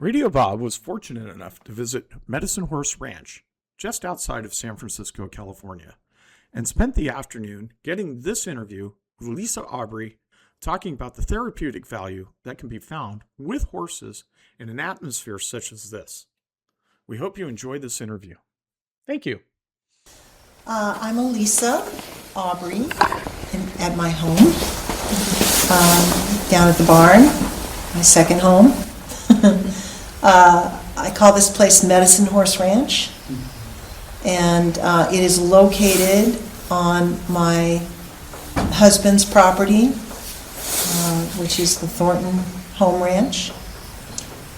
Radio Bob was fortunate enough to visit Medicine Horse Ranch, just outside of San Francisco, California, and spent the afternoon getting this interview with Alyssa Aubrey talking about the therapeutic value that can be found with horses in an atmosphere such as this. We hope you enjoyed this interview. Thank you. I'm Alyssa Aubrey at my home, down at the barn, my second home. I call this place Medicine Horse Ranch, and it is located on my husband's property, which is the Thornton Home Ranch,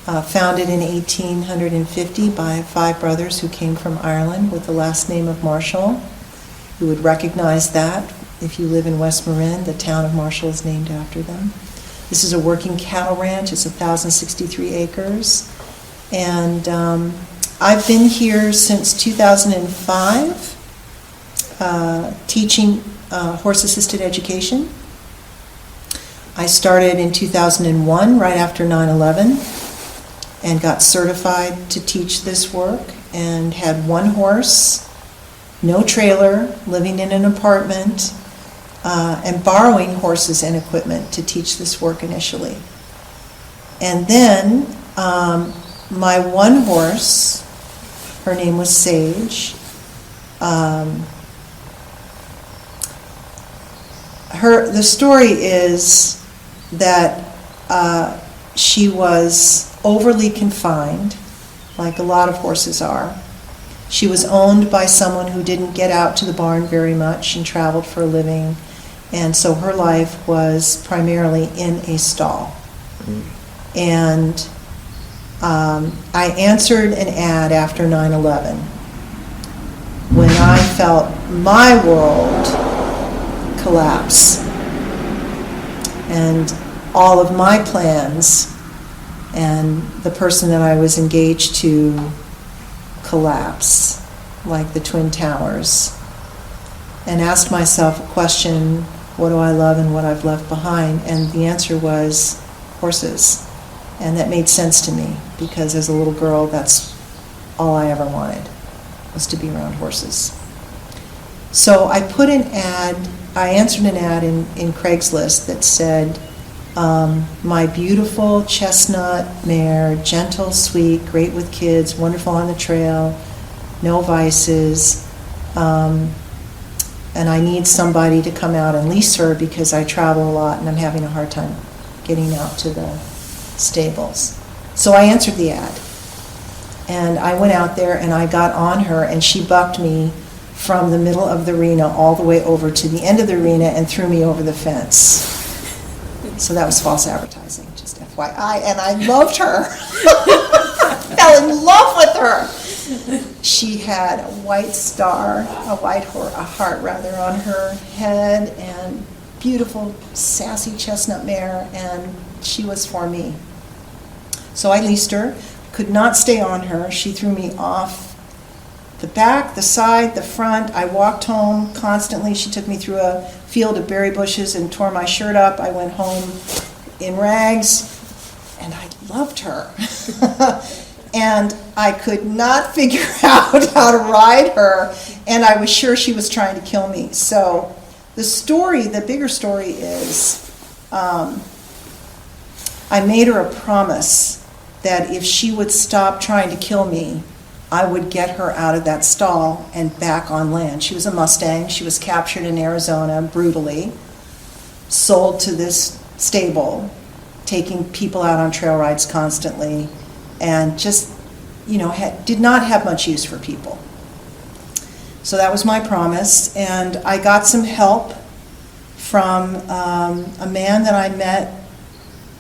founded in 1850 by 5 brothers who came from Ireland with the last name of Marshall. You would recognize that if you live in West Marin. The town of Marshall is named after them. This is a working cattle ranch. It's 1,063 acres. And I've been here since 2005, teaching horse-assisted education. I started in 2001, right after 9/11, and got certified to teach this work, and had one horse, no trailer, living in an apartment, and borrowing horses and equipment to teach this work initially. And then my one horse, her name was Sage, the story is that she was overly confined, like a lot of horses are. She was owned by someone who didn't get out to the barn very much and traveled for a living, and so her life was primarily in a stall. And I answered an ad after 9/11 when I felt my world collapse and all of my plans and the person that I was engaged to collapse, like the Twin Towers, and asked myself a question: what do I love and what I've left behind? And the answer was horses. And that made sense to me, because as a little girl, that's all I ever wanted, was to be around horses. So I put an ad, I answered an ad in Craigslist that said, my beautiful chestnut mare, gentle, sweet, great with kids, wonderful on the trail, no vices, and I need somebody to come out and lease her because I travel a lot and I'm having a hard time getting out to the stables. So I answered the ad, and I went out there and I got on her, and she bucked me from the middle of the arena all the way over to the end of the arena and threw me over the fence. So that was false advertising, just FYI, and I loved her. Fell in love with her. She had a white star, a heart rather, on her head, and beautiful, sassy chestnut mare, and she was for me. So I leased her, could not stay on her. She threw me off the back, the side, the front. I walked home constantly. She took me through a field of berry bushes and tore my shirt up. I went home in rags, and I loved her. And I could not figure out how to ride her, and I was sure she was trying to kill me. So the bigger story is, I made her a promise that if she would stop trying to kill me, I would get her out of that stall and back on land. She was a Mustang. She was captured in Arizona brutally, sold to this stable, taking people out on trail rides constantly, and just, did not have much use for people. So that was my promise, and I got some help from a man that I met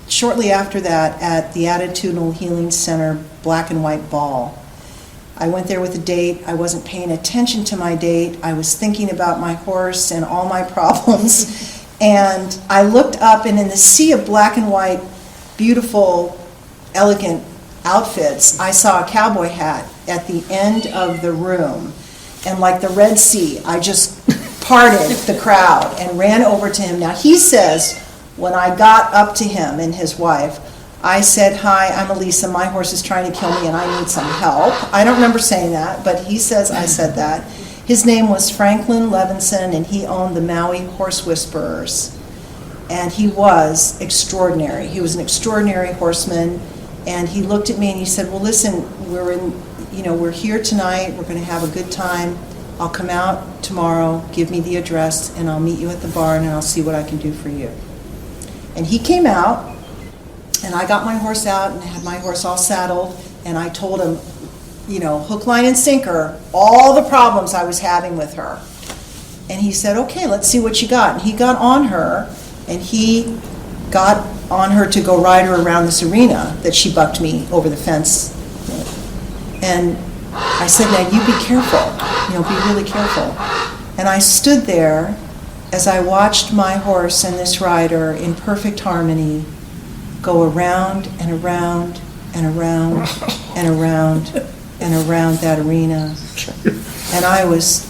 shortly after that at the Attitudinal Healing Center Black and White Ball. I went there with a date. I wasn't paying attention to my date. I was thinking about my horse and all my problems. And I looked up, and in the sea of black and white, beautiful, elegant outfits, I saw a cowboy hat at the end of the room. And like the Red Sea, I just parted the crowd and ran over to him. Now he says, when I got up to him and his wife, I said, "Hi, I'm Alyssa. My horse is trying to kill me and I need some help." I don't remember saying that, but he says I said that. His name was Franklin Levinson, and he owned the Maui Horse Whisperers. And he was extraordinary. He was an extraordinary horseman. And he looked at me and he said, "Well, listen, we're here tonight. We're going to have a good time. I'll come out tomorrow, give me the address, and I'll meet you at the barn and I'll see what I can do for you." And he came out, and I got my horse out and had my horse all saddled, and I told him, hook, line, and sinker, all the problems I was having with her. And he said, "Okay, let's see what you got." And he got on her, and he got on her to go ride her around this arena that she bucked me over the fence. And I said, "Now you be careful, be really careful." And I stood there as I watched my horse and this rider in perfect harmony go around and around and around and around and around that arena. And I was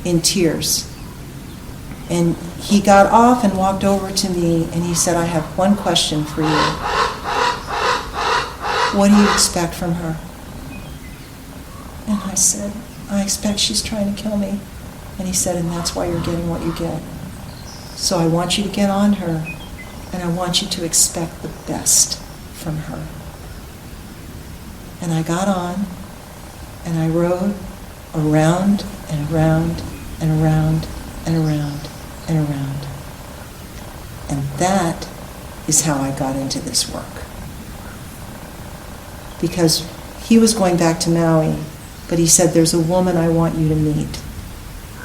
in tears. And he got off and walked over to me and he said, "I have one question for you. What do you expect from her?" And I said, "I expect she's trying to kill me." And he said, "And that's why you're getting what you get. So I want you to get on her, and I want you to expect the best from her." And I got on, and I rode around and around and around and around and around. And that is how I got into this work. Because he was going back to Maui, but he said, "There's a woman I want you to meet.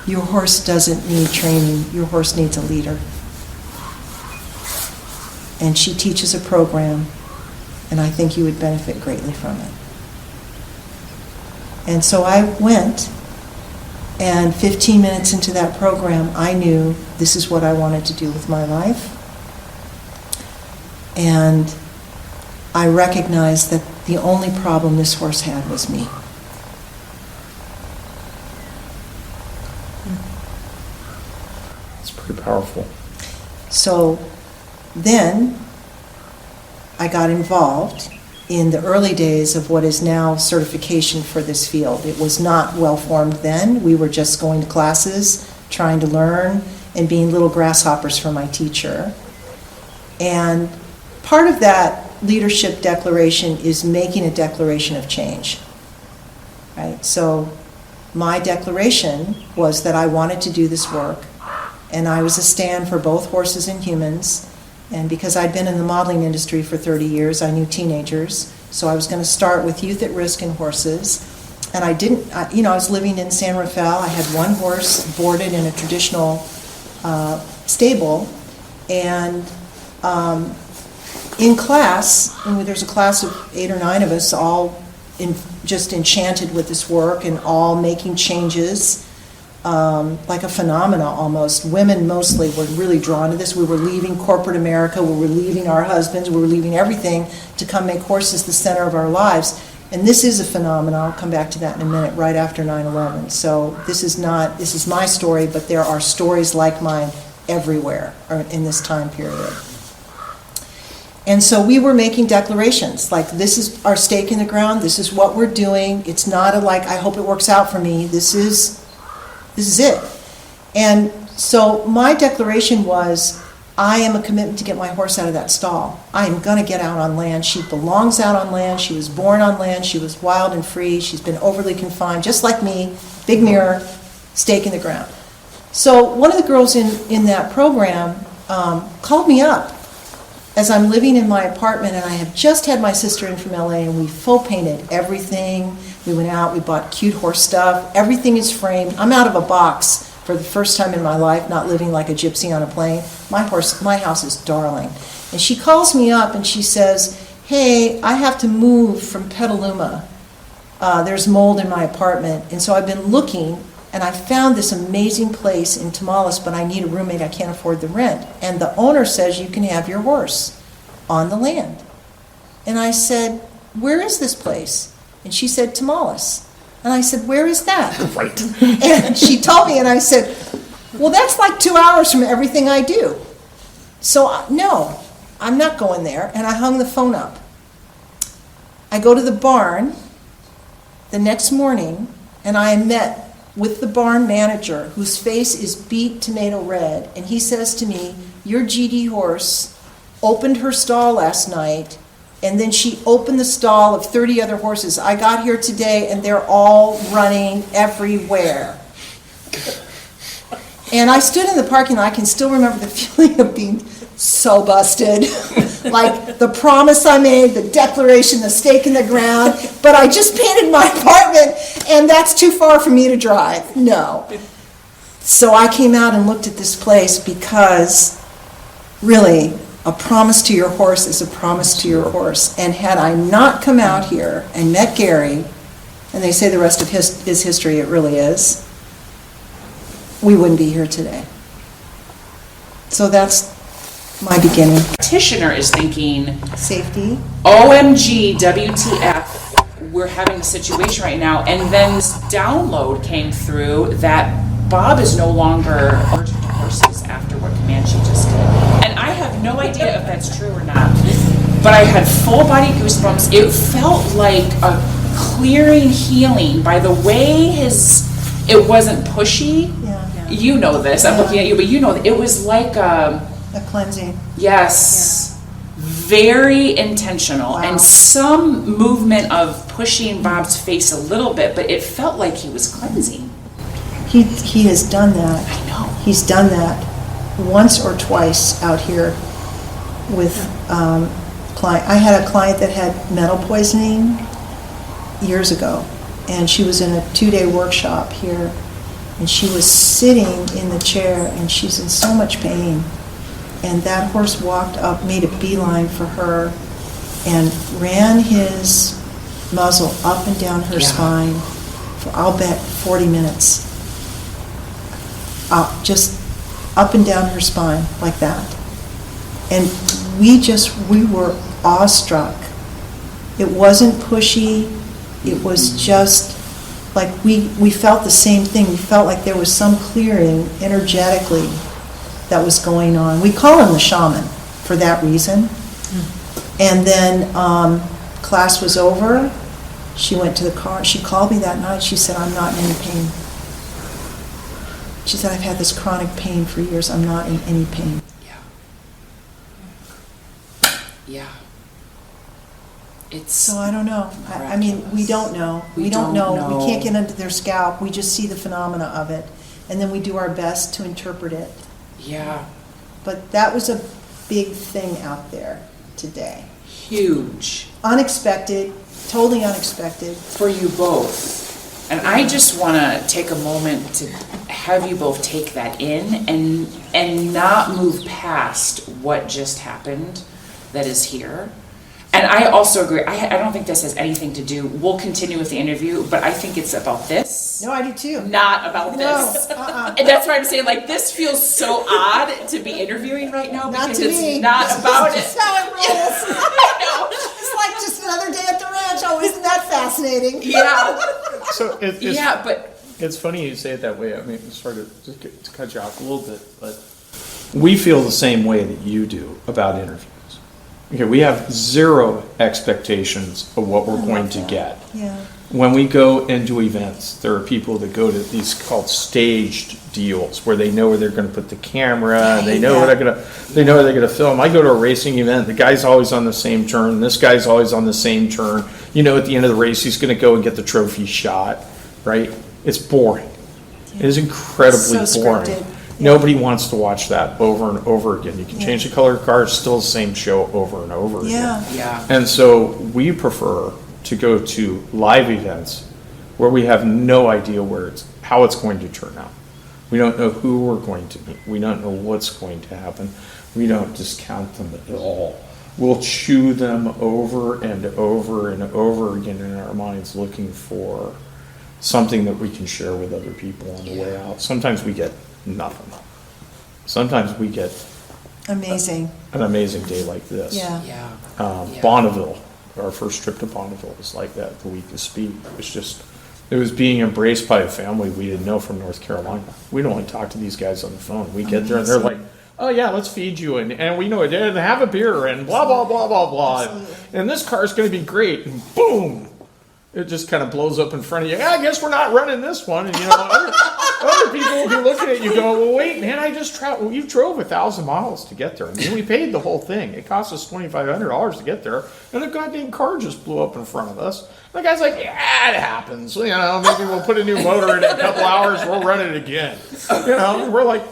Your horse doesn't need training. Your horse needs a leader. And she teaches a program, and I think you would benefit greatly from it." And so I went, and 15 minutes into that program, I knew this is what I wanted to do with my life. And I recognized that the only problem this horse had was me. It's pretty powerful. So then I got involved in the early days of what is now certification for this field. It was not well formed then. We were just going to classes, trying to learn, and being little grasshoppers for my teacher. And part of that leadership declaration is making a declaration of change, right? So my declaration was that I wanted to do this work, and I was a stand for both horses and humans. And because I'd been in the modeling industry for 30 years, I knew teenagers. So I was going to start with youth at risk and horses. And I didn't, I was living in San Rafael. I had one horse boarded in a traditional stable. And in class, there's a class of 8 or 9 of us, all just enchanted with this work and all making changes. Like a phenomena almost. Women mostly were really drawn to this. We were leaving corporate America, we were leaving our husbands, we were leaving everything to come make horses the center of our lives. And this is a phenomenon, I'll come back to that in a minute, right after 9/11. So this is my story, but there are stories like mine everywhere in this time period. And so we were making declarations, like this is our stake in the ground, this is what we're doing. It's not I hope it works out for me. This is it. And so my declaration was, I am a commitment to get my horse out of that stall. I am going to get out on land. She belongs out on land. She was born on land. She was wild and free. She's been overly confined, just like me. Big mirror, stake in the ground. So one of the girls in that program called me up as I'm living in my apartment, and I have just had my sister in from LA, and we faux painted everything. We went out, we bought cute horse stuff. Everything is framed. I'm out of a box for the first time in my life, not living like a gypsy on a plane. My house is darling. And she calls me up and she says, "Hey, I have to move from Petaluma. There's mold in my apartment." And so I've been looking, and I found this amazing place in Tomales, but I need a roommate. I can't afford the rent. And the owner says you can have your horse on the land. And I said, "Where is this place?" And she said, "Tomales." And I said, "Where is that?" Right. And she told me, and I said, "Well, that's like 2 hours from everything I do. So no, I'm not going there." And I hung the phone up. I go to the barn the next morning, and I am met with the barn manager, whose face is beet tomato red, and he says to me, your GD horse opened her stall last night, and then she opened the stall of 30 other horses. I got here today, and they're all running everywhere. And I stood in the parking lot. I can still remember the feeling of being so busted. Like the promise I made, the declaration, the stake in the ground, but I just painted my apartment, and that's too far for me to drive. No. So I came out and looked at this place because really, a promise to your horse is a promise to your horse. And had I not come out here and met Gary, and they say the rest of is history, it really is, we wouldn't be here today. So that's my beginning. Practitioner is thinking, Safety. OMG, WTF, we're having a situation right now. And then this download came through that Bob is no longer allergic to horses after what Comanche just did. And I have no idea if that's true or not, but I had full body goosebumps. It felt like a clearing healing by the way it wasn't pushy. Yeah. You know this, I'm looking at you, but you know, it was like A cleansing. yes, very intentional, Wow. and some movement of pushing Bob's face a little bit, but it felt like he was cleansing. He has done that. I know. He's done that once or twice out here with client. I had a client that had metal poisoning years ago, and she was in a 2-day workshop here, and she was sitting in the chair, and she's in so much pain. And that horse walked up, made a beeline for her, and ran his muzzle up and down her Yeah. spine for, I'll bet, 40 minutes. Just up and down her spine like that. And we were awestruck. It wasn't pushy. It was just like we felt the same thing. We felt like there was some clearing energetically that was going on. We call him the shaman for that reason. And then class was over. She went to the car. She called me that night. She said, I'm not in any pain. She said, I've had this chronic pain for years. I'm not in any pain. Yeah. It's So I don't know. I mean, we don't know. We don't know. We can't get under their scalp. We just see the phenomena of it. And then we do our best to interpret it. yeah, But that was a big thing out there today. huge Unexpected, totally unexpected. for you both. And I just want to take a moment to have you both take that in and not move past what just happened that is here. And I also agree, I don't think this has anything to do, we'll continue with the interview, but I think it's about this. No, I do too. Not about No, this. And that's why I'm saying, like, this feels so odd to be interviewing right now Not because to it's me. not about it. That's how it rolls. I It's like just another day at the ranch. Oh, isn't that fascinating? know. Yeah. So it's, Yeah, but it's funny you say it that way. I mean, sorry to cut you off a little bit, but we feel the same way that you do about interviews. Okay, we have zero expectations of what we're going to get. Yeah. When we go into events, there are people that go to these called staged deals where they know where they're going to put the camera, they know where they know where they're going to film. I go to a racing event, the guy's always on the same turn, this guy's always on the same turn. You know, at the end of the race, he's going to go and get the trophy shot, right? It's boring. It is incredibly So boring. scripted. Nobody wants to watch that over and over again. You can change the color of the car, it's still the same show over and over again. Yeah. yeah. And so we prefer to go to live events where we have no idea how it's going to turn out. We don't know who we're going to meet. We don't know what's going to happen. We don't discount them at all. We'll chew them over and over and over again in our minds, looking for something that we can share with other people on the way out. Sometimes we get nothing. Sometimes we get Amazing. an amazing day like this. Yeah. Yeah. Yeah. Bonneville, our first trip to Bonneville was like that the week of speed. It was being embraced by a family we didn't know from North Carolina. We'd only talked to these guys on the phone. We get there and they're like, oh yeah, let's feed you, and we know it, and have a beer, and blah, blah, blah, blah, blah. And this car's going to be great, and boom, it just kind of blows up in front of you. I guess we're not running this one. And, other people will be looking at you going, well, wait, man, I just traveled. You drove 1,000 miles to get there. I mean, we paid the whole thing. It cost us $2,500 to get there, and the goddamn car just blew up in front of us. The guy's like, yeah, it happens. Maybe we'll put a new motor in a couple hours. We'll run it again. We're like,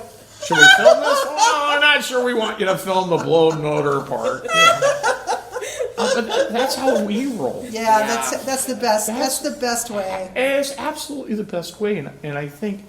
should we film this? Oh, I'm not sure we want you to film the blown motor part. But that's how we roll. Yeah, that's the best. That's the best way. It's absolutely the best way, and I think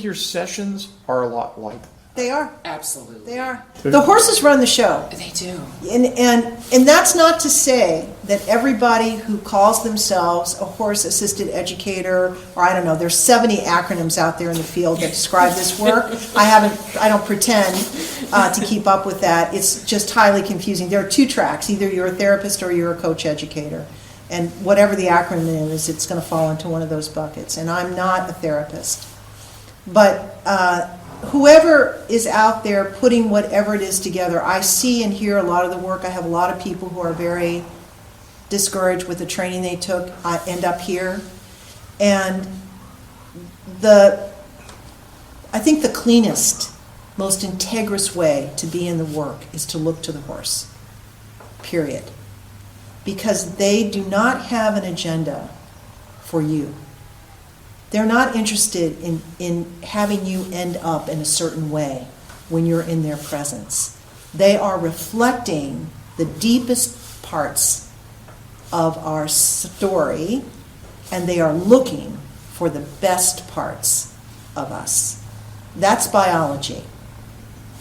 your sessions are a lot like that. They are. Absolutely. They are. The horses run the show. They do. And that's not to say that everybody who calls themselves a horse-assisted educator, or I don't know, there's 70 acronyms out there in the field that describe this work. I don't pretend to keep up with that. It's just highly confusing. There are two tracks. Either you're a therapist or you're a coach educator. And whatever the acronym is, it's going to fall into one of those buckets. And I'm not a therapist. But whoever is out there putting whatever it is together, I see and hear a lot of the work. I have a lot of people who are very discouraged with the training they took, end up here. And I think the cleanest, most integrous way to be in the work is to look to the horse, period. Because they do not have an agenda for you. They're not interested in having you end up in a certain way when you're in their presence. They are reflecting the deepest parts of our story, and they are looking for the best parts of us. That's biology.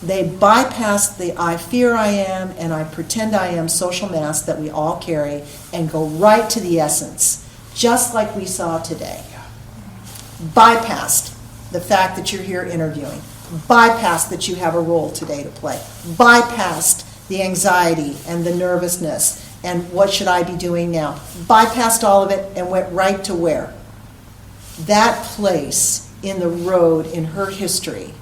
They bypass the I fear I am and I pretend I am social mask that we all carry and go right to the essence, just like we saw today. Bypassed the fact that you're here interviewing, bypassed that you have a role today to play, bypassed the anxiety and the nervousness and what should I be doing now, bypassed all of it and went right to where? That place in the road in her history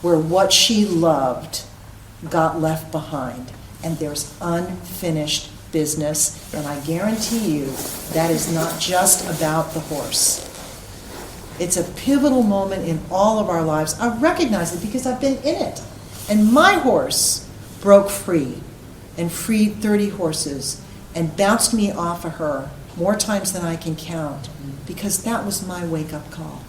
where what she loved got left behind, and there's unfinished business, and I guarantee you that is not just about the horse. It's a pivotal moment in all of our lives. I recognize it because I've been in it. And my horse broke free and freed 30 horses and bounced me off of her more times than I can count, because that was my wake-up call.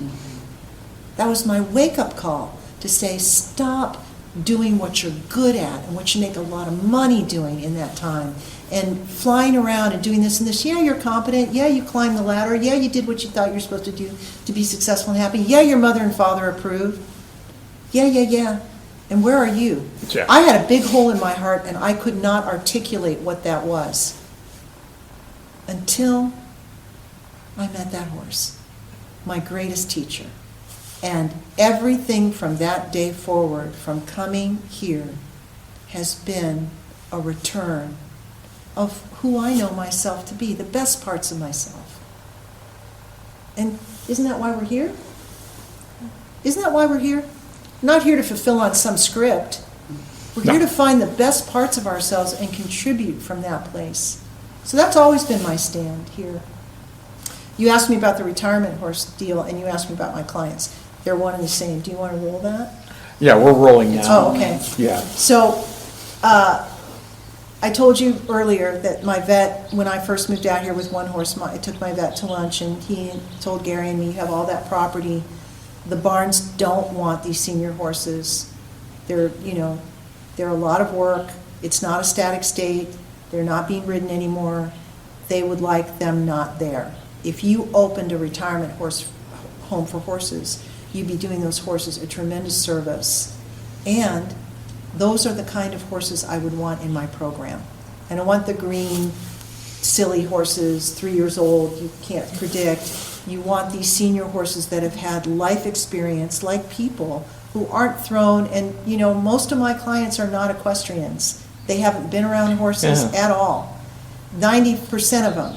That was my wake-up call to say, stop doing what you're good at and what you make a lot of money doing in that time, and flying around and doing this and this. Yeah, you're competent. Yeah, you climbed the ladder. Yeah, you did what you thought you were supposed to do to be successful and happy. Yeah, your mother and father approved. Yeah. And where are you? Yeah. I had a big hole in my heart, and I could not articulate what that was until I met that horse, my greatest teacher. And everything from that day forward, from coming here, has been a return of who I know myself to be, the best parts of myself. And isn't that why we're here? Isn't that why we're here? We're not here to fulfill on some script. We're here to find the best parts of ourselves and contribute from that place. So that's always been my stand here. You asked me about the retirement horse deal, and you asked me about my clients. They're one and the same. Do you want to roll that? Yeah, we're rolling now. Oh, okay. Yeah. So, I told you earlier that my vet, when I first moved out here with one horse, I took my vet to lunch, and he told Gary and me, you have all that property. The barns don't want these senior horses. They're a lot of work. It's not a static state. They're not being ridden anymore. They would like them not there. If you opened a retirement horse home for horses, you'd be doing those horses a tremendous service. And those are the kind of horses I would want in my program. I don't want the green, silly horses, 3 years old, you can't predict. You want these senior horses that have had life experience, like people, who aren't thrown, and most of my clients are not equestrians. They haven't been around horses at all. 90% of them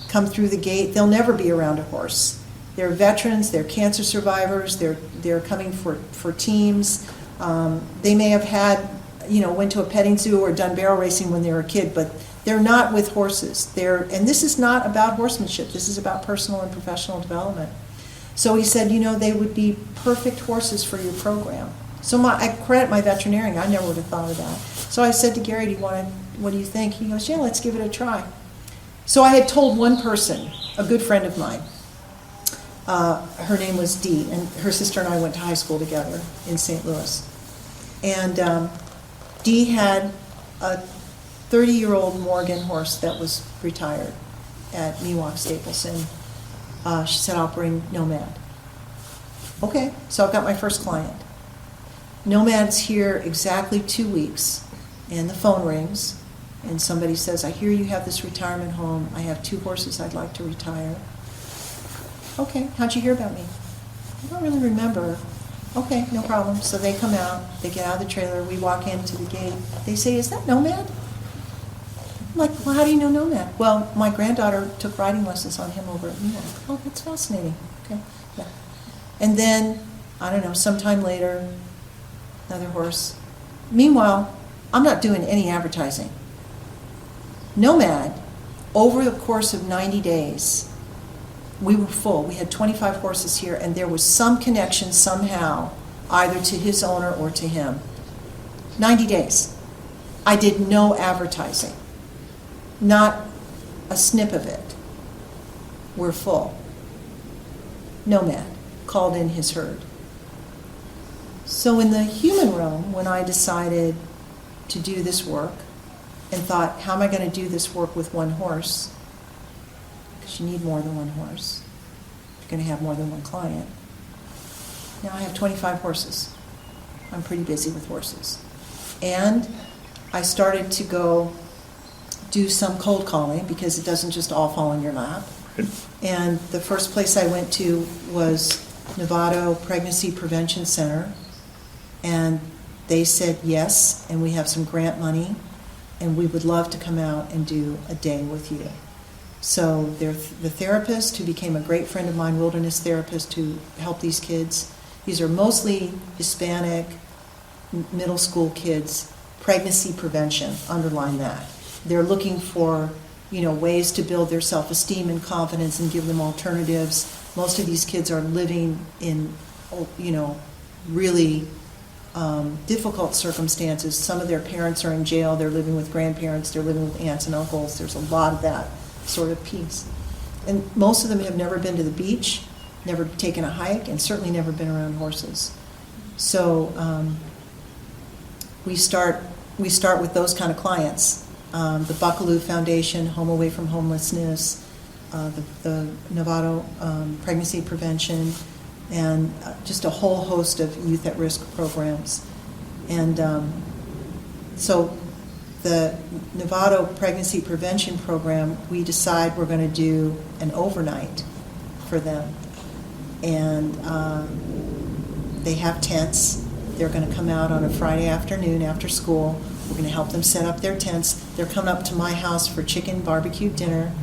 come through the gate, they'll never be around a horse. They're veterans, they're cancer survivors, they're coming for teams. They may have had, went to a petting zoo or done barrel racing when they were a kid, but they're not with horses. And this is not about horsemanship. This is about personal and professional development. So he said, they would be perfect horses for your program. So I credit my veterinarian. I never would have thought of that. So I said to Gary, what do you think? He goes, yeah, let's give it a try. So I had told one person, a good friend of mine, her name was Dee, and her sister and I went to high school together in St. Louis. And Dee had a 30-year-old Morgan horse that was retired at Miwok Staples, and she said, I'll bring Nomad. Okay, so I've got my first client. Nomad's here exactly 2 weeks, and the phone rings, and somebody says, I hear you have this retirement home. I have 2 horses I'd like to retire. Okay, how'd you hear about me? I don't really remember. Okay, no problem. So they come out, they get out of the trailer, we walk into the gate. They say, is that Nomad? I'm like, well, how do you know Nomad? Well, my granddaughter took riding lessons on him over at Miwok. Oh, that's fascinating. Okay, yeah. And then, I don't know, sometime later, another horse. Meanwhile, I'm not doing any advertising. Nomad, over the course of 90 days, we were full. We had 25 horses here, and there was some connection somehow, either to his owner or to him. 90 days. I did no advertising. Not a snip of it. We're full. Nomad called in his herd. So in the human realm, when I decided to do this work and thought, how am I going to do this work with one horse? Because you need more than one horse. You're going to have more than one client. Now I have 25 horses. I'm pretty busy with horses. And I started to go do some cold calling because it doesn't just all fall in your lap. And the first place I went to was Novato Pregnancy Prevention Center. And they said yes, and we have some grant money, and we would love to come out and do a day with you. So the therapist who became a great friend of mine, wilderness therapist who helped these kids, these are mostly Hispanic middle school kids, pregnancy prevention, underline that. They're looking for, ways to build their self-esteem and confidence and give them alternatives. Most of these kids are living in, really difficult circumstances. Some of their parents are in jail, they're living with grandparents, they're living with aunts and uncles. There's a lot of that sort of piece. And most of them have never been to the beach, never taken a hike, and certainly never been around horses. So we start with those kind of clients. The Buckaloo Foundation, Home Away from Homelessness, the Novato Pregnancy Prevention, and just a whole host of youth at risk programs. And so the Novato Pregnancy Prevention Program, we decide we're going to do an overnight for them. And they have tents. They're going to come out on a Friday afternoon after school. We're going to help them set up their tents. They're coming up to my house for chicken barbecue dinner,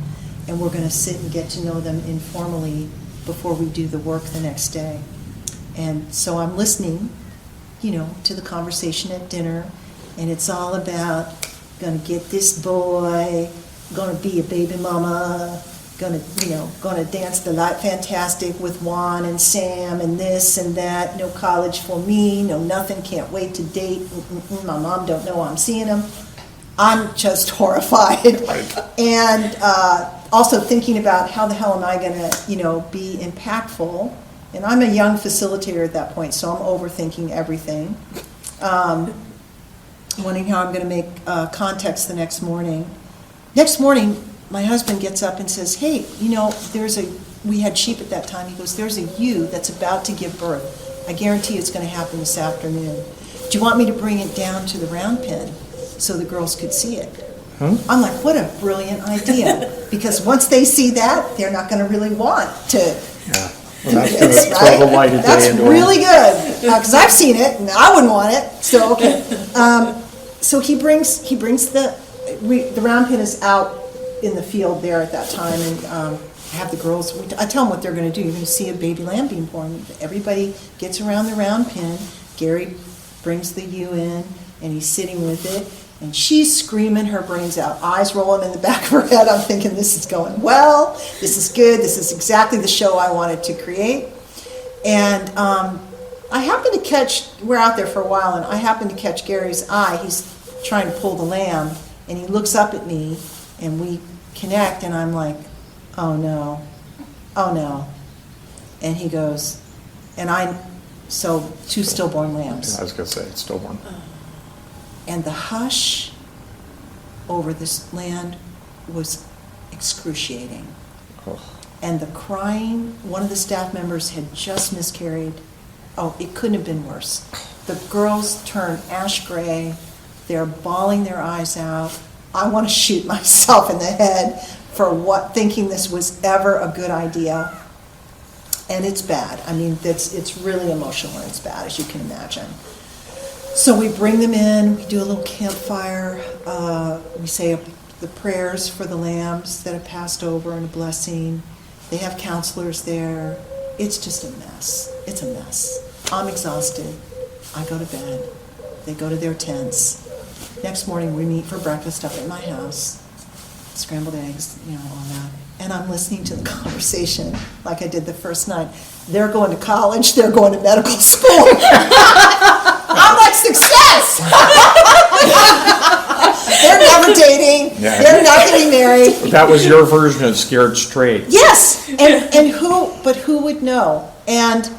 and we're going to sit and get to know them informally before we do the work the next day. And so I'm listening, to the conversation at dinner, and it's all about going to get this boy, going to be a baby mama, going to dance the Light Fantastic with Juan and Sam and this and that, no college for me, no nothing, can't wait to date, my mom don't know I'm seeing him. I'm just horrified. And also thinking about how the hell am I going to, be impactful. And I'm a young facilitator at that point, so I'm overthinking everything. Wondering how I'm going to make context the next morning. Next morning, my husband gets up and says, hey, we had sheep at that time. He goes, there's a ewe that's about to give birth. I guarantee it's going to happen this afternoon. Do you want me to bring it down to the round pen so the girls could see it? Huh? I'm like, what a brilliant idea. Because once they see that, they're not going to really want to. Yeah. Well, that's going to throw the light a day That's into it. really good. Because I've seen it, and I wouldn't want it. So, okay. So he brings the round pen is out in the field there at that time, and I have the girls, I tell them what they're going to do. You're going to see a baby lamb being born. Everybody gets around the round pen. Gary brings the ewe in, and he's sitting with it, and she's screaming her brains out, eyes rolling in the back of her head. I'm thinking, this is going well, this is good, this is exactly the show I wanted to create. And I happened to catch, we're out there for a while, and I happened to catch Gary's eye. He's trying to pull the lamb, and he looks up at me, and we connect, and I'm like, oh no, oh no. And he goes, so 2 stillborn lambs. I was going to say, it's stillborn. And the hush over this land was excruciating. Oh. And the crying, one of the staff members had just miscarried. Oh, it couldn't have been worse. The girls turn ash gray. They're bawling their eyes out. I want to shoot myself in the head for thinking this was ever a good idea. And it's bad. I mean, it's really emotional and it's bad, as you can imagine. So we bring them in, we do a little campfire, we say the prayers for the lambs that have passed over and a blessing. They have counselors there. It's just a mess. It's a mess. I'm exhausted. I go to bed. They go to their tents. Next morning we meet for breakfast up at my house. Scrambled eggs, all that. And I'm listening to the conversation like I did the first night. They're going to college, they're going to medical school. I'm like, success! They're never dating, they're not getting married. That was your version of Scared Straight. Yes, and who would know? And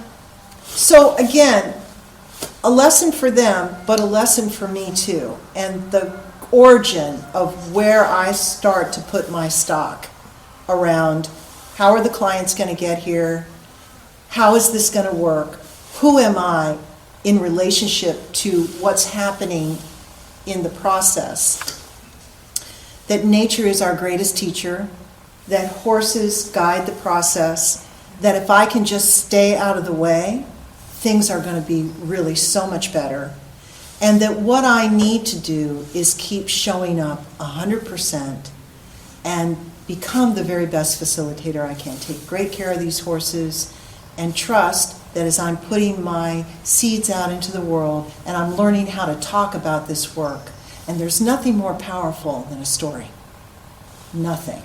so again, a lesson for them, but a lesson for me too. And the origin of where I start to put my stock around how are the clients going to get here? How is this going to work? Who am I in relationship to what's happening in the process? That nature is our greatest teacher, that horses guide the process, that if I can just stay out of the way, things are going to be really so much better. And that what I need to do is keep showing up 100% and become the very best facilitator I can. Take great care of these horses and trust that as I'm putting my seeds out into the world and I'm learning how to talk about this work, and there's nothing more powerful than a story. Nothing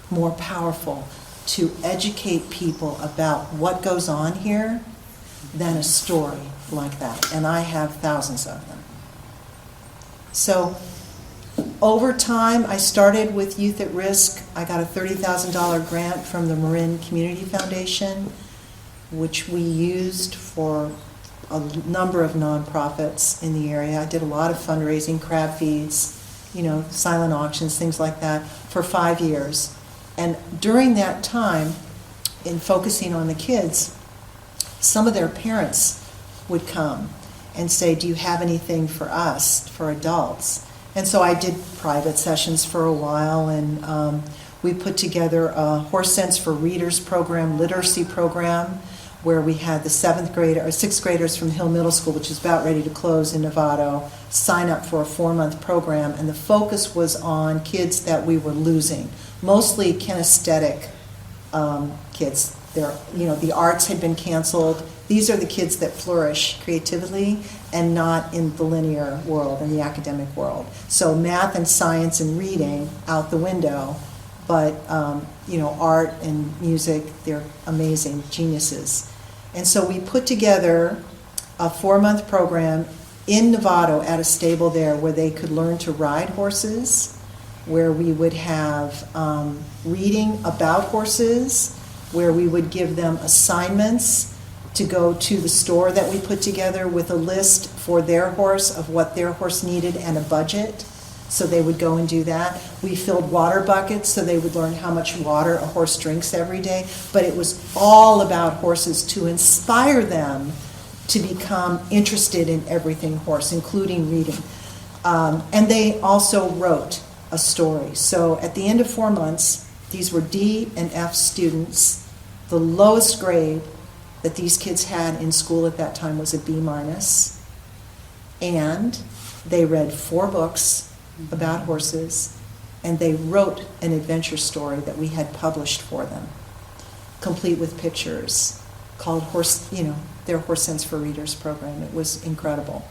more powerful to educate people about what goes on here than a story like that. And I have thousands of them. So over time, I started with Youth at Risk. I got a $30,000 grant from the Marin Community Foundation, which we used for a number of nonprofits in the area. I did a lot of fundraising, crab feeds, silent auctions, things like that, for 5 years. And during that time, in focusing on the kids, some of their parents would come and say, do you have anything for us, for adults? And so I did private sessions for a while, and we put together a Horse Sense for Readers program, literacy program, where we had the 6th graders from Hill Middle School, which is about ready to close in Novato, sign up for a 4-month program, and the focus was on kids that we were losing, mostly kinesthetic kids. The arts had been canceled. These are the kids that flourish creatively and not in the linear world, in the academic world. So math and science and reading out the window, but art and music, they're amazing geniuses. And so we put together a 4-month program in Novato at a stable there where they could learn to ride horses, where we would have reading about horses, where we would give them assignments to go to the store that we put together with a list for their horse of what their horse needed and a budget. So they would go and do that. We filled water buckets so they would learn how much water a horse drinks every day. But it was all about horses to inspire them to become interested in everything horse, including reading. And they also wrote a story. So at the end of 4 months, these were D and F students. The lowest grade that these kids had in school at that time was a B-. And they read 4 books about horses, and they wrote an adventure story that we had published for them, complete with pictures, called their Horse Sense for Readers program. It was incredible.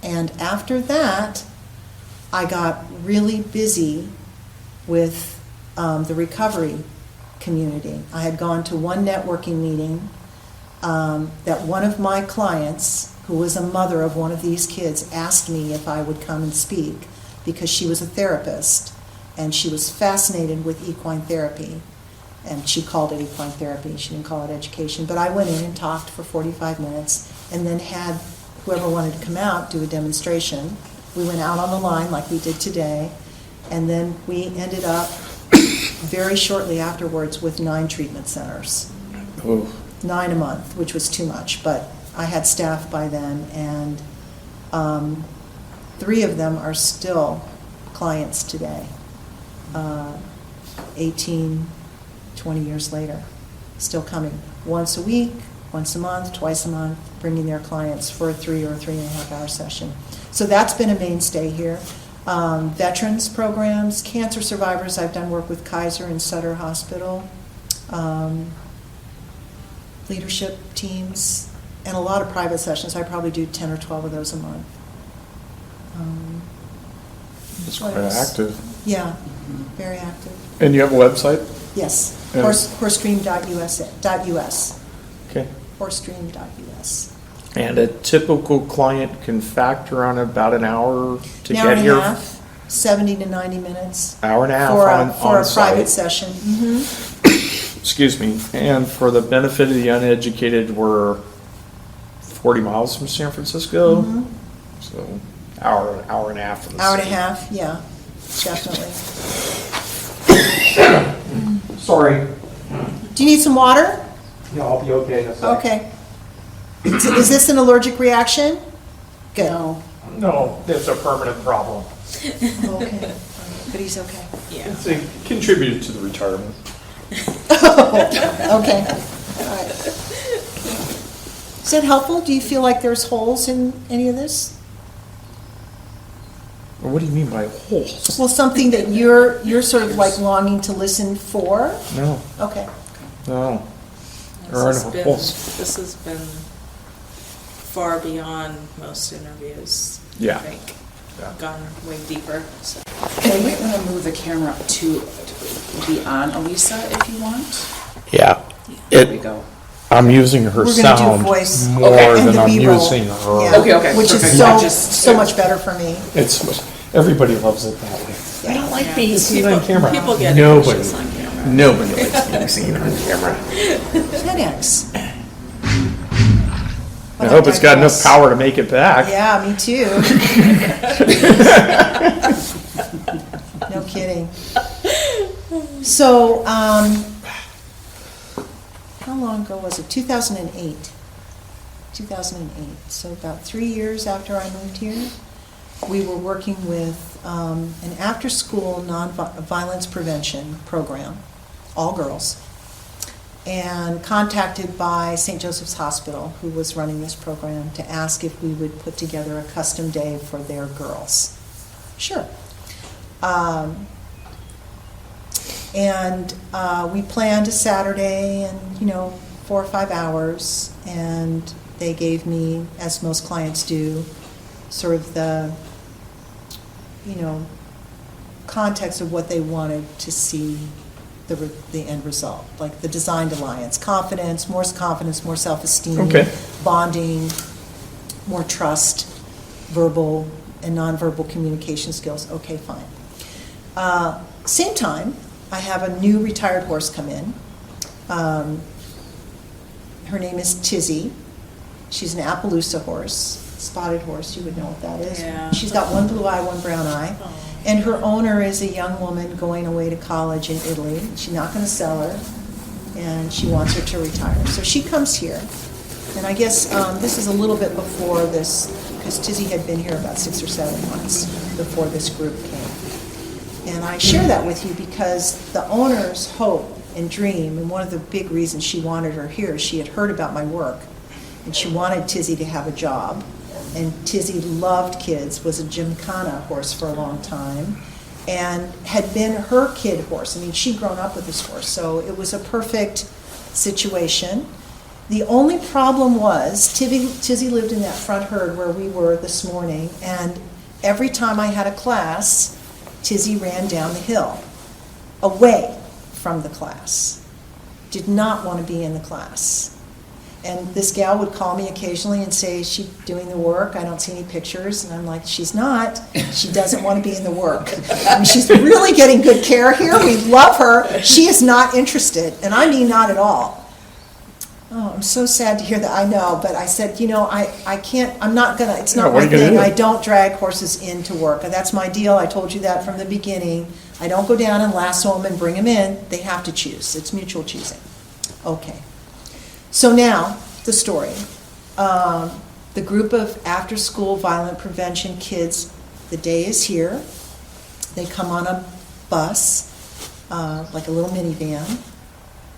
And after that, I got really busy with the recovery community. I had gone to one networking meeting that one of my clients, who was a mother of one of these kids, asked me if I would come and speak because she was a therapist and she was fascinated with equine therapy. And she called it equine therapy, she didn't call it education. But I went in and talked for 45 minutes and then had whoever wanted to come out do a demonstration. We went out on the line like we did today, and then we ended up very shortly afterwards with 9 treatment centers. Oh. 9 a month, which was too much, but I had staff by then, and 3 of them are still clients today, 18, 20 years later, still coming once a week, once a month, twice a month, bringing their clients for a 3 or 3.5 hour session. So that's been a mainstay here. Veterans programs, cancer survivors, I've done work with Kaiser and Sutter Hospital, leadership teams, and a lot of private sessions. I probably do 10 or 12 of those a month. It's what quite else? active. Yeah, very active. And you have a website? Yes, Yeah. HorseDream.us. Okay. HorseDream.us. And a typical client can factor on about an hour to An hour get and here? a half, 70 to 90 minutes. Hour and a half For on a private site. session. Excuse me. And for the benefit of the uneducated, we're 40 miles from San Francisco. So hour and a half from the Hour and a city. half, yeah, definitely. Sorry. Do you need some water? Yeah, I'll be okay in a second. Okay. Is this an allergic reaction? Good. No, it's a permanent problem. Okay, but he's okay. It's contributed to the retirement. Okay, all right. Is that helpful? Do you feel like there's holes in any of this? What do you mean by holes? Well, something that you're sort of like longing to listen for? No, Okay. no. There are no holes. This has been far beyond most interviews. Yeah. I think. Yeah. Gone way deeper, so. And you might want to move the camera to be on Alyssa if you want. Yeah. There we go. I'm using her We're gonna do sound voice more Okay. and than the I'm B-roll. using her. Yeah. Okay, Which is perfect. so, Yeah, just- so much better for me. It's, everybody loves it that way. I don't like being seen on camera. People get Nobody. anxious on camera. Nobody likes being seen on camera. 10X. I hope it's got enough power to make it back. Yeah, me too. No kidding. So, how long ago was it? 2008. 2008. So about 3 years after I moved here, we were working with an after-school non-violence prevention program, all girls, and contacted by St. Joseph's Hospital, who was running this program, to ask if we would put together a custom day for their girls. Sure. We planned a Saturday and, 4 or 5 hours, and they gave me, as most clients do, sort of the, context of what they wanted to see the end result, like the designed alliance, confidence, more self-esteem, Okay. bonding, more trust, verbal and nonverbal communication skills. Okay, fine. Same time, I have a new retired horse come in. Her name is Tizzy. She's an Appaloosa horse, spotted horse. You would know what that is. Yeah. She's got one blue eye, one brown eye. Oh. And her owner is a young woman going away to college in Italy. She's not going to sell her, and she wants her to retire. So she comes here, and I guess this is a little bit before this, because Tizzy had been here about 6 or 7 months before this group came. And I share that with you because the owner's hope and dream, and one of the big reasons she wanted her here, she had heard about my work, and she wanted Tizzy to have a job. And Tizzy loved kids, was a gymkhana horse for a long time, and had been her kid horse. I mean, she'd grown up with this horse, so it was a perfect situation. The only problem was Tizzy lived in that front herd where we were this morning, and every time I had a class, Tizzy ran down the hill, away from the class. Did not want to be in the class. And this gal would call me occasionally and say, is she doing the work? I don't see any pictures. And I'm like, she's not. She doesn't want to be in the work. I mean, she's really getting good care here. We love her. She is not interested. And I mean not at all. Oh, I'm so sad to hear that. I know. But I said, I can't, I'm not going to, it's not my thing. I don't drag horses into work. And that's my deal. I told you that from the beginning. I don't go down and lasso them and bring them in. They have to choose. It's mutual choosing. Okay. So now, the story. The group of after-school violent prevention kids, the day is here. They come on a bus, like a little minivan,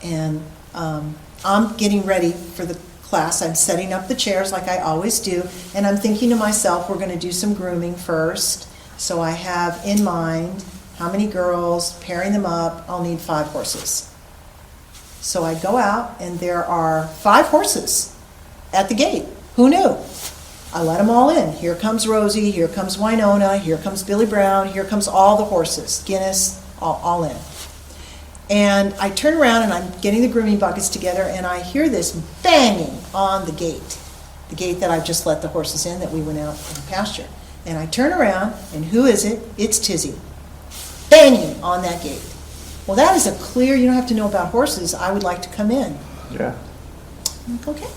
and I'm getting ready for the class. I'm setting up the chairs like I always do, and I'm thinking to myself, we're going to do some grooming first. So I have in mind how many girls, pairing them up, I'll need 5 horses. So I go out, and there are 5 horses at the gate. Who knew? I let them all in. Here comes Rosie, here comes Winona, here comes Billy Brown, here comes all the horses, Guinness, all in. And I turn around, and I'm getting the grooming buckets together, and I hear this banging on the gate that I've just let the horses in, that we went out in the pasture. And I turn around, and who is it? It's Tizzy, banging on that gate. Well, that is a clear, you don't have to know about horses, I would like to come in. Yeah. I'm like, okay.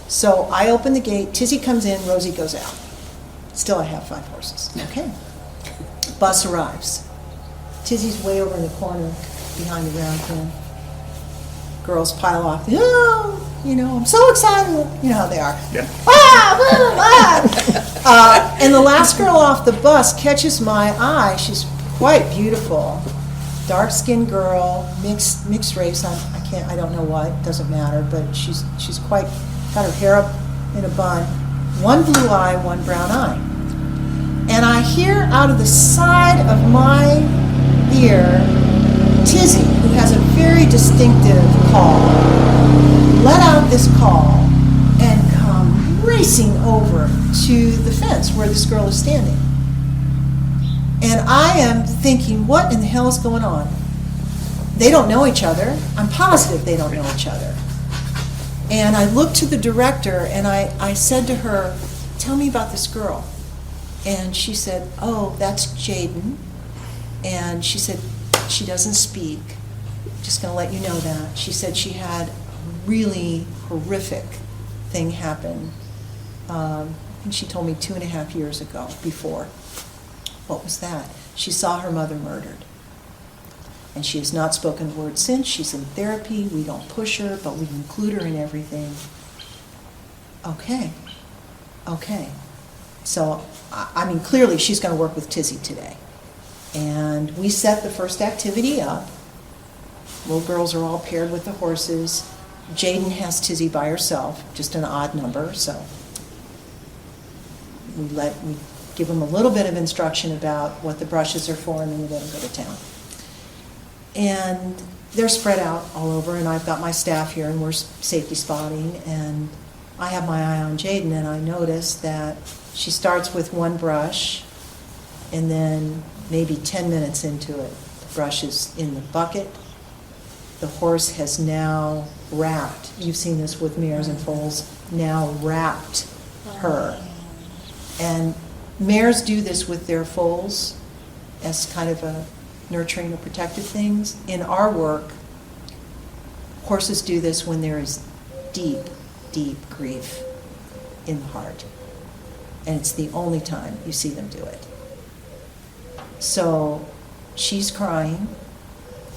So I open the gate, Tizzy comes in, Rosie goes out. Still I have 5 horses. Okay. Bus arrives. Tizzy's way over in the corner behind the round pen. Girls pile off. Oh, I'm so excited. You know how they are. Yeah. And the last girl off the bus catches my eye. She's quite beautiful. Dark-skinned girl, mixed race. I don't know what. Doesn't matter. But she's quite got her hair up in a bun. One blue eye, one brown eye. And I hear out of the side of my ear, Tizzy, who has a very distinctive call, let out this call and come racing over to the fence where this girl is standing. And I am thinking, what in the hell is going on? They don't know each other. I'm positive they don't know each other. And I looked to the director, and I said to her, tell me about this girl. And she said, oh, that's Jaden. And she said, she doesn't speak. Just going to let you know that. She said she had a really horrific thing happen. I think she told me 2.5 years ago before. What was that? She saw her mother murdered. And she has not spoken a word since. She's in therapy. We don't push her, but we include her in everything. Okay. So, clearly she's going to work with Tizzy today. And we set the first activity up. Little girls are all paired with the horses. Jaden has Tizzy by herself, just an odd number, so we give them a little bit of instruction about what the brushes are for, and then we let them go to town. And they're spread out all over, and I've got my staff here, and we're safety spotting, and I have my eye on Jaden, and I notice that she starts with one brush, and then maybe 10 minutes into it, the brush is in the bucket. The horse has now wrapped, you've seen this with mares and foals, now wrapped her. And mares do this with their foals as kind of a nurturing or protective things. In our work, horses do this when there is deep, deep grief in the heart. And it's the only time you see them do it. So she's crying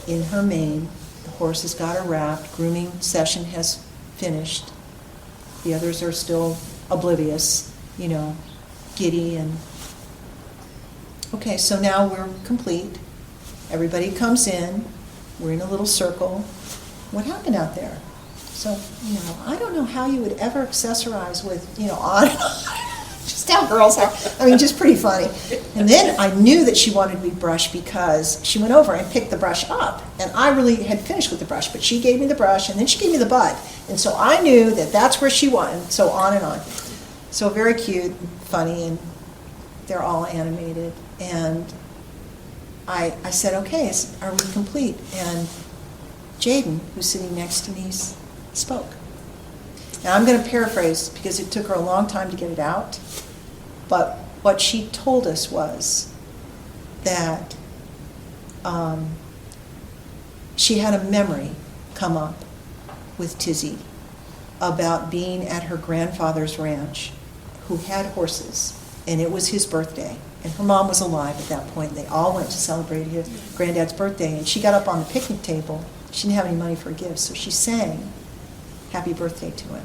in her mane. The horse has got her wrapped. Grooming session has finished. The others are still oblivious, giddy and... Okay, so now we're complete. Everybody comes in. We're in a little circle. What happened out there? So, I don't know how you would ever accessorize with, on and on. Just how girls are. Just pretty funny. And then I knew that she wanted to be brushed because she went over and picked the brush up. And I really had finished with the brush, but she gave me the brush, and then she gave me the bud. And so I knew that that's where she went, so on and on. So very cute, funny, and they're all animated. And I said, okay, are we complete? And Jaden, who's sitting next to me, spoke. Now I'm going to paraphrase because it took her a long time to get it out. But what she told us was that she had a memory come up with Tizzy about being at her grandfather's ranch, who had horses, and it was his birthday. And her mom was alive at that point. They all went to celebrate his granddad's birthday. And she got up on the picnic table. She didn't have any money for gifts, so she sang happy birthday to him.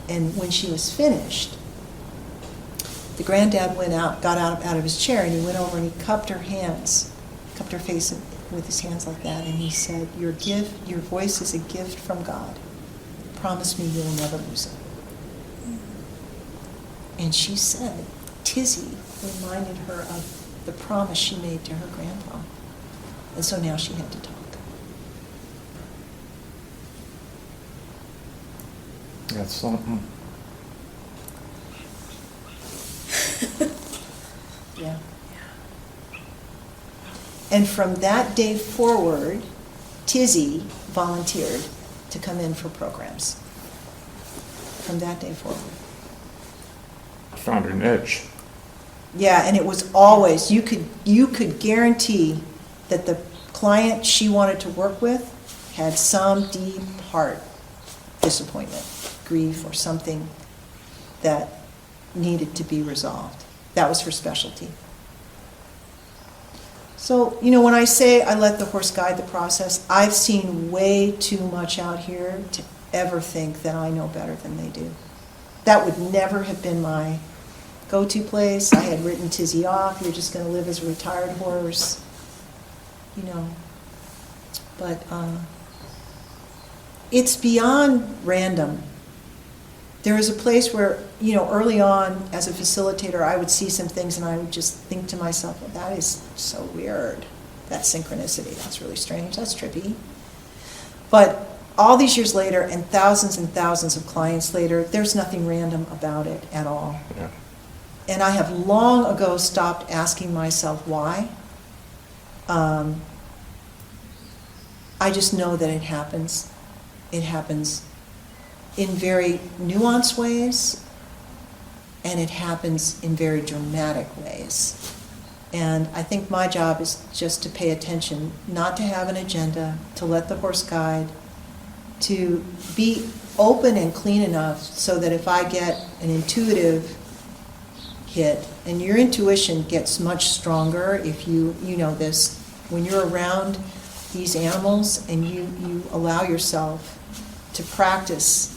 And when she was finished, the granddad got out of his chair, and he went over and he cupped her face with his hands like that, and he said, your voice is a gift from God. Promise me you'll never lose it. And she said, Tizzy reminded her of the promise she made to her grandpa. And so now she had to talk. That's something. Yeah. And from that day forward, Tizzy volunteered to come in for programs. From that day forward. Found her niche. Yeah, and it was always, you could guarantee that the client she wanted to work with had some deep heart disappointment, grief, or something that needed to be resolved. That was her specialty. So, when I say I let the horse guide the process, I've seen way too much out here to ever think that I know better than they do. That would never have been my go-to place. I had written Tizzy off. You're just going to live as a retired horse, But it's beyond random. There is a place where, early on as a facilitator, I would see some things and I would just think to myself, well, that is so weird. That synchronicity, that's really strange, that's trippy. But all these years later and thousands of clients later, there's nothing random about it at all. Yeah. And I have long ago stopped asking myself why. I just know that it happens. It happens in very nuanced ways, and it happens in very dramatic ways. And I think my job is just to pay attention, not to have an agenda, to let the horse guide, to be open and clean enough so that if I get an intuitive hit, and your intuition gets much stronger if you know this, when you're around these animals and you allow yourself to practice,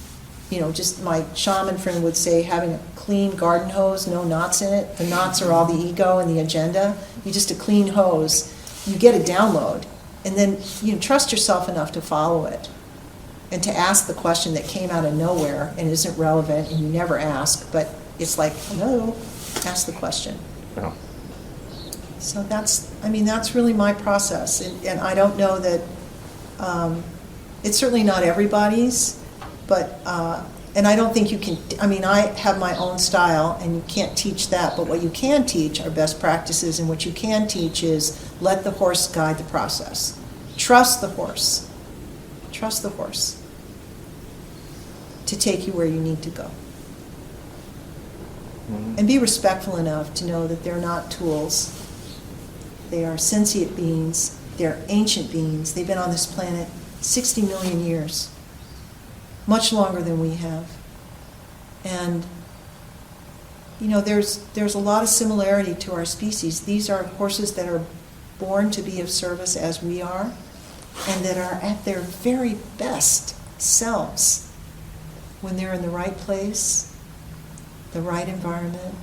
just my shaman friend would say, having a clean garden hose, no knots in it. The knots are all the ego and the agenda. Just a clean hose, you get a download, and then you trust yourself enough to follow it and to ask the question that came out of nowhere and isn't relevant, and you never ask, but it's like, hello, ask the question. Yeah. So that's really my process, and I don't know that, it's certainly not everybody's, but, and I don't think you can, I have my own style, and you can't teach that, but what you can teach are best practices, and what you can teach is let the horse guide the process. Trust the horse. Trust the horse to take you where you need to go. And be respectful enough to know that they're not tools. They are sentient beings. They're ancient beings. They've been on this planet 60 million years, much longer than we have. And, there's a lot of similarity to our species. These are horses that are born to be of service as we are, and that are at their very best selves when they're in the right place, the right environment,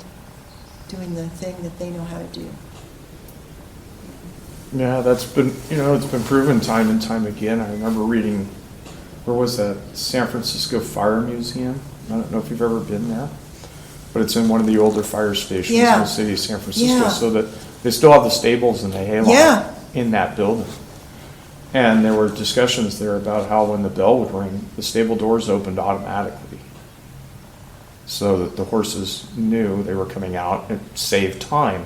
doing the thing that they know how to do. Yeah, that's been, it's been proven time and time again. I remember reading, where was that? San Francisco Fire Museum. I don't know if you've ever been there, but it's in one of the older fire stations in the city of San Francisco, so that they still have the stables and the hay lot in that building. And there were discussions there about how when the bell would ring, the stable doors opened automatically. So that the horses knew they were coming out. It saved time.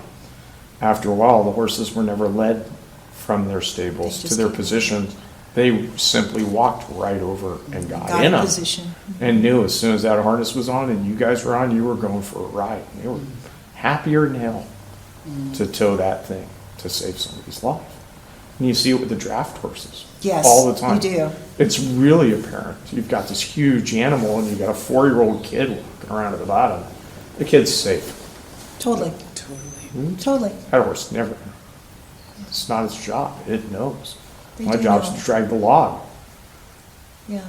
After a while, the horses were never led from their stables They to their just positions. They simply walked right over and got Got in in them. position. And knew as soon as that harness was on and you guys were on, you were going for a ride. And they were happier than hell to tow that thing to save somebody's life. And you see it with the draft horses. Yes, All the time. you do. It's really apparent. You've got this huge animal and you've got a 4-year-old kid walking around at the bottom. The kid's safe. Totally. Totally. That horse never. It's not its job. It knows. They My do job's know. to drag the log. Yeah.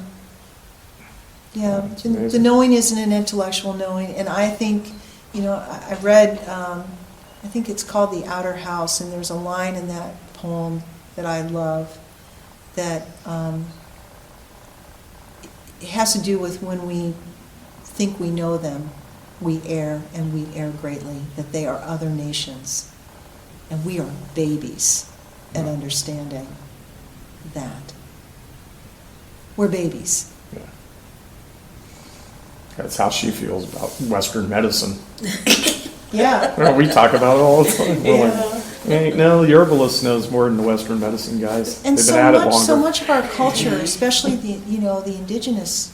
Yeah, It's the amazing. knowing isn't an intellectual knowing, and I think, I read, I think it's called The Outer House, and there's a line in that poem that I love that it has to do with when we think we know them, we err, and we err greatly, that they are other nations, and we are babies at understanding that. We're babies. Yeah. That's how she feels about Western medicine. Yeah. Well, we talk about it all the time. We're like, "Hey, no, the herbalist knows more than the Western medicine guys. And They've been at it longer. so much of our culture, especially the indigenous,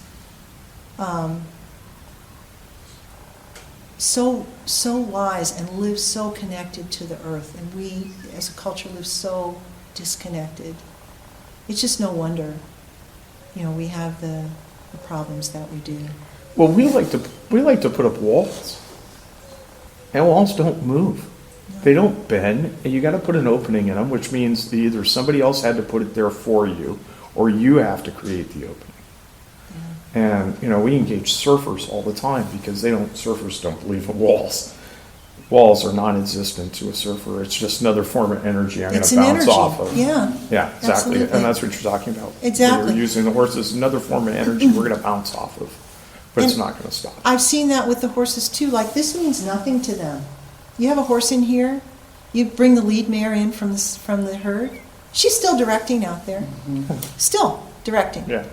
so wise and live so connected to the earth, and we as a culture live so disconnected. It's just no wonder, we have the problems that we do. Well, we like to put up walls. And walls don't move. They don't bend, and you got to put an opening in them, which means either somebody else had to put it there for you, or you have to create the opening. And we engage surfers all the time because surfers don't believe in walls. Walls are non-existent to a surfer. It's just another form of energy I'm going It's to an bounce energy. off of. Yeah. Yeah, exactly. Absolutely. And that's what you're talking about. Exactly. You're using the horses, another form of energy we're going to bounce off of, but it's And not going to stop. I've seen that with the horses too. Like, this means nothing to them. You have a horse in here, you bring the lead mare in from the herd, she's still directing out there. Still directing. Yeah.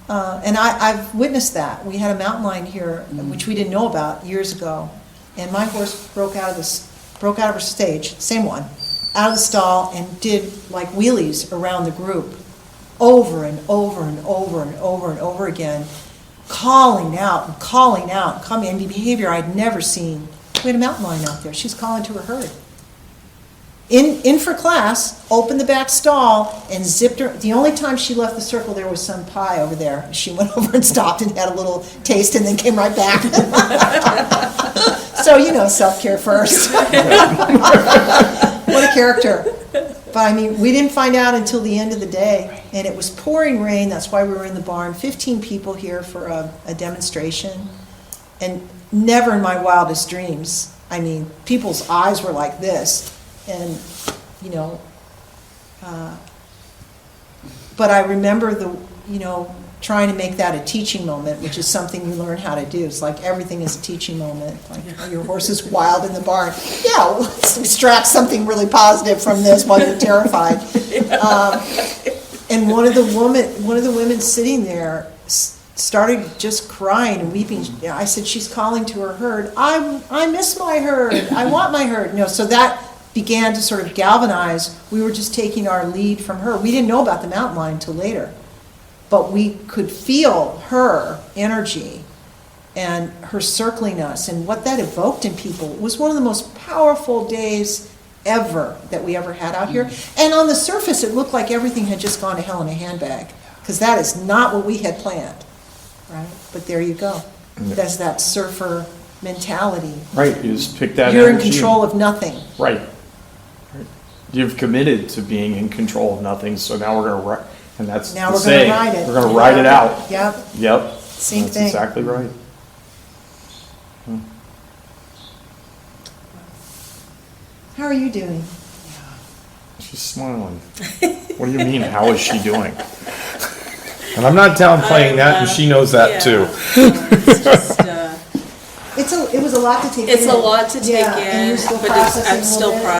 And I've witnessed that. We had a mountain lion here, which we didn't know about years ago, and my horse broke out of her stage, same one, out of the stall, and did like wheelies around the group, over and over and over and over and over again, calling out and coming in behavior I'd never seen. We had a mountain lion out there. She's calling to her herd. In for class, opened the back stall and zipped her. The only time she left the circle, there was some pie over there. She went over and stopped and had a little taste and then came right back. So, self-care first. What a character. But I mean, we didn't find out until the end of the day, and it was pouring rain. That's why we were in the barn. 15 people here for a demonstration, and never in my wildest dreams. I mean, people's eyes were like this, and but I remember trying to make that a teaching moment, which is something you learn how to do. It's like everything is a teaching moment. Like, your horse is wild in the barn. Yeah, well, let's extract something really positive from this while you're terrified. And one of the women sitting there started just crying and weeping. I said, she's calling to her herd. I miss my herd. I want my herd. So that began to sort of galvanize. We were just taking our lead from her. We didn't know about the mountain lion until later. But we could feel her energy and her circling us, and what that evoked in people. It was one of the most powerful days ever that we ever had out here. And on the surface, it looked like everything had just gone to hell in a handbag, because that is not what we had planned, right? But there you go. Yeah. That's that surfer mentality. Right, you just pick that You're in energy control of nothing. Right. You've committed to being in control of nothing, so now we're going to and that's Now the we're gonna saying. ride it. We're going to ride it out. Yep. Yep. Same That's thing. exactly right. How are you doing? She's smiling. What do you mean, how is she doing? And I'm not downplaying that, and she knows that too. It's just, It was a lot to take in. it's a lot to take Yeah, and you're in, still but processing I'm a still little bit.